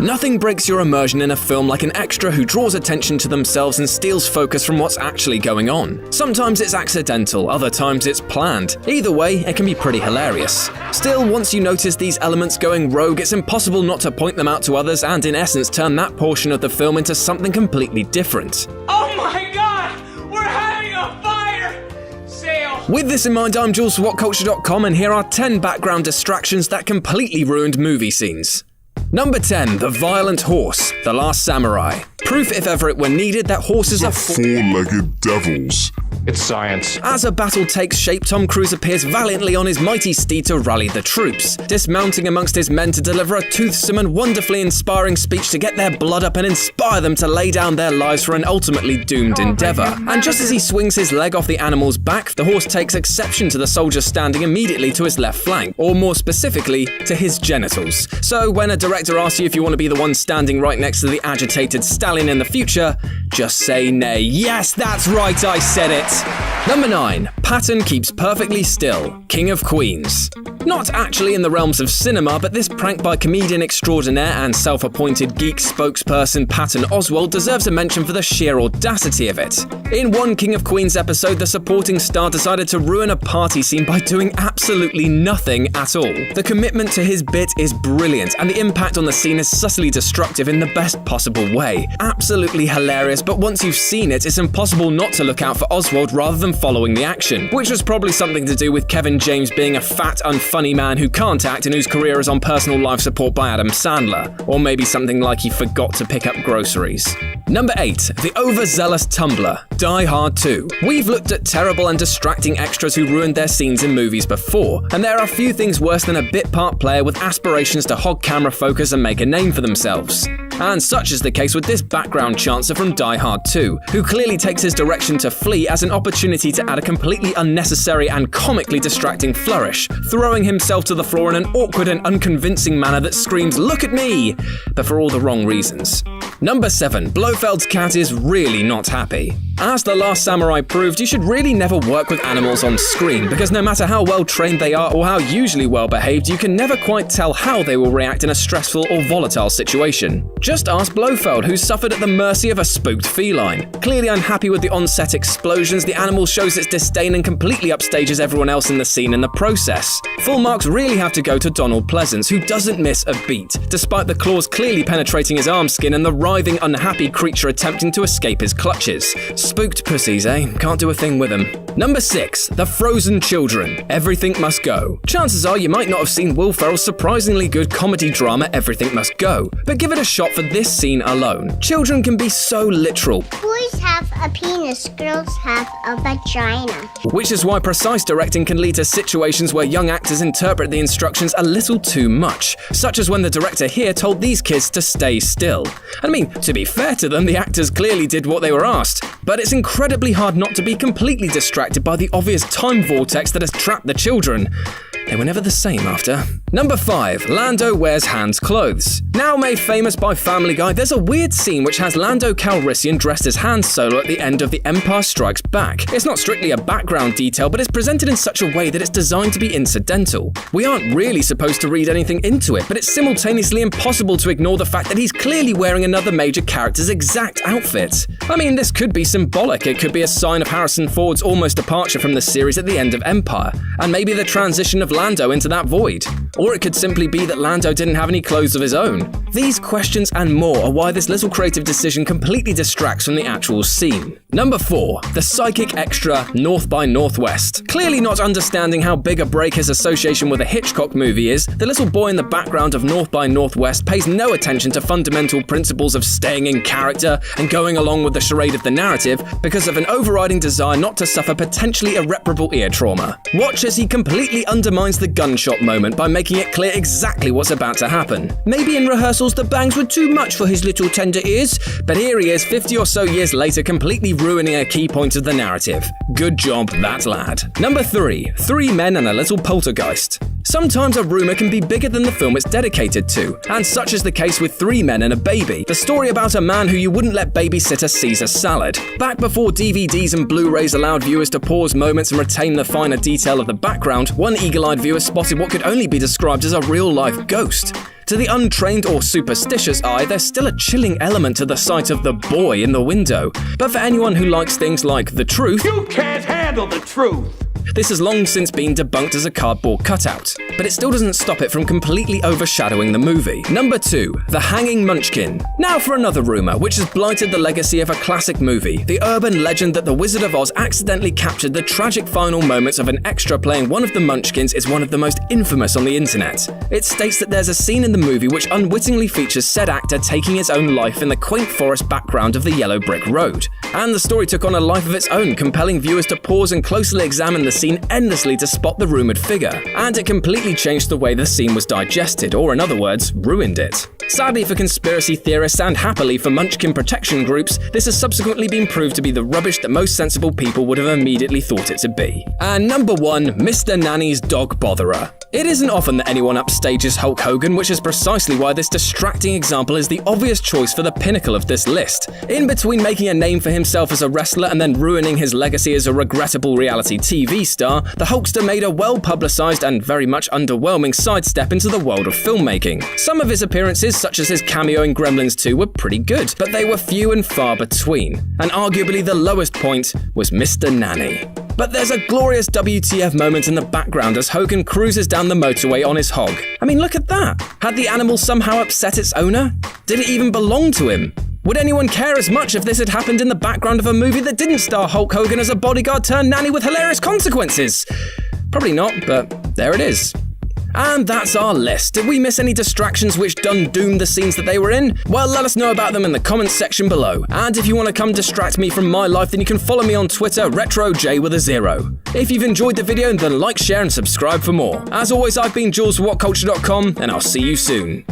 Nothing breaks your immersion in a film like an extra who draws attention to themselves and steals focus from what's actually going on. Sometimes it's accidental, other times it's planned. Either way, it can be pretty hilarious. Still, once you notice these elements going rogue, it's impossible not to point them out to others and in essence turn that portion of the film into something completely different. Oh my god! We're having a fire! Sail! With this in mind, I'm Jules for WhatCulture.com, and here are 10 background distractions that completely ruined movie scenes. Number 10. The Violent Horse, The Last Samurai. Proof, if ever it were needed, that horses are four-legged devils. It's science. As a battle takes shape, Tom Cruise appears valiantly on his mighty steed to rally the troops, dismounting amongst his men to deliver a toothsome and wonderfully inspiring speech to get their blood up and inspire them to lay down their lives for an ultimately doomed endeavor. And just as he swings his leg off the animal's back, the horse takes exception to the soldier standing immediately to his left flank, or more specifically, to his genitals. So when a director asks you if you want to be the one standing right next to the agitated stallion in the future, just say nay. Yes, that's right, I said it. Number 9. Patton keeps perfectly still, King of Queens. Not actually in the realms of cinema, but this prank by comedian extraordinaire and self-appointed geek spokesperson Patton Oswalt deserves a mention for the sheer audacity of it. In one King of Queens episode, the supporting star decided to ruin a party scene by doing absolutely nothing at all. The commitment to his bit is brilliant, and the impact on the scene is subtly destructive in the best possible way. Absolutely hilarious, but once you've seen it, it's impossible not to look out for Oswald rather than following the action, which was probably something to do with Kevin James being a fat, unfunny man who can't act and whose career is on personal life support by Adam Sandler, or maybe something like he forgot to pick up groceries. Number 8. The overzealous Tumblr, Die Hard 2. We've looked at terrible and distracting extras who ruined their scenes in movies before, and there are few things worse than a bit part player with aspirations to hog camera focus and make a name for themselves. And such is the case with this background chancer from Die Hard 2, who clearly takes his direction to flee as an opportunity to add a completely unnecessary and comically distracting flourish, throwing himself to the floor in an awkward and unconvincing manner that screams, "Look at me!" but for all the wrong reasons. Number 7. Blofeld's cat is really not happy. As The Last Samurai proved, you should really never work with animals on screen, because no matter how well trained they are or how usually well behaved, you can never quite tell how they will react in a stressful or volatile situation. Just ask Blofeld, who suffered at the mercy of a spooked feline. Clearly unhappy with the on-set explosions, the animal shows its disdain and completely upstages everyone else in the scene in the process. Full marks really have to go to Donald Pleasance, who doesn't miss a beat, despite the claws clearly penetrating his arm skin and the writhing, unhappy creature attempting to escape his clutches. Spooked pussies, eh? Can't do a thing with them. Number 6. The Frozen Children, Everything Must Go. Chances are you might not have seen Will Ferrell's surprisingly good comedy drama Everything Must Go, but give it a shot for this scene alone. Children can be so literal. Boys have a penis, girls have a vagina. Which is why precise directing can lead to situations where young actors interpret the instructions a little too much, such as when the director here told these kids to stay still. I mean, to be fair to them, the actors clearly did what they were asked, but it's incredibly hard not to be completely distracted by the obvious time vortex that has trapped the children. They were never the same after. Number 5. Lando wears Han's clothes. Now made famous by Family Guy, there's a weird scene which has Lando Calrissian dressed as Han Solo at the end of The Empire Strikes Back. It's not strictly a background detail, but it's presented in such a way that it's designed to be incidental. We aren't really supposed to read anything into it, but it's simultaneously impossible to ignore the fact that he's clearly wearing another major character's exact outfit. I mean, this could be symbolic. It could be a sign of Harrison Ford's almost departure from the series at the end of Empire, and maybe the transition of Lando into that void. Or it could simply be that Lando didn't have any clothes of his own. These questions and more are why this little creative decision completely distracts from the actual scene. Number 4. The psychic extra North by Northwest. Clearly not understanding how big a break his association with a Hitchcock movie is, the little boy in the background of North by Northwest pays no attention to fundamental principles of staying in character and going along with the charade of the narrative because of an overriding desire not to suffer potentially irreparable ear trauma. Watch as he completely undermines the gunshot moment by making it clear exactly what's about to happen. Maybe in rehearsals the bangs were too much for his little tender ears, but here he is 50 or so years later completely ruining a key point of the narrative. Good job, that lad. Number 3. 3 Men and a Little Poltergeist. Sometimes a rumour can be bigger than the film it's dedicated to, and such is the case with 3 Men and a Baby, the story about a man who you wouldn't let babysit a Caesar salad. Back before DVDs and Blu-rays allowed viewers to pause moments and retain the finer detail of the background, one eagle-eyed viewer spotted what could only be described as a real-life ghost. To the untrained or superstitious eye, there's still a chilling element to the sight of the boy in the window. But for anyone who likes things like the truth, You can't handle the truth! this has long since been debunked as a cardboard cutout, but it still doesn't stop it from completely overshadowing the movie. Number 2, The Hanging Munchkin. Now for another rumor, which has blighted the legacy of a classic movie, the urban legend that the Wizard of Oz accidentally captured the tragic final moments of an extra playing one of the Munchkins is one of the most infamous on the internet. It states that there's a scene in the movie which unwittingly features said actor taking his own life in the quaint forest background of the yellow brick road. And the story took on a life of its own, compelling viewers to pause and closely examine the scene endlessly to spot the rumoured figure. And it completely changed the way the scene was digested, or in other words, ruined it. Sadly for conspiracy theorists and happily for Munchkin protection groups, this has subsequently been proved to be the rubbish that most sensible people would have immediately thought it to be. And number 1, Mr. Nanny's Dog Botherer. It isn't often that anyone upstages Hulk Hogan, which is precisely why this distracting example is the obvious choice for the pinnacle of this list. In between making a name for himself as a wrestler and then ruining his legacy as a regrettable reality TV star, the Hulkster made a well-publicised and very much underwhelming sidestep into the world of filmmaking. Some of his appearances, such as his cameo in Gremlins 2, were pretty good, but they were few and far between. And arguably the lowest point was Mr. Nanny. But there's a glorious WTF moment in the background as Hogan cruises down the motorway on his hog. I mean, look at that! Had the animal somehow upset its owner? Did it even belong to him? Would anyone care as much if this had happened in the background of a movie that didn't star Hulk Hogan as a bodyguard turned nanny with hilarious consequences? Probably not, but there it is. And that's our list. Did we miss any distractions which done doomed the scenes that they were in? Well, let us know about them in the comments section below. And if you want to come distract me from my life, then you can follow me on Twitter, RetroJ with a 0. If you've enjoyed the video, then like, share and subscribe for more. As always, I've been Jules for WhatCulture.com, and I'll see you soon.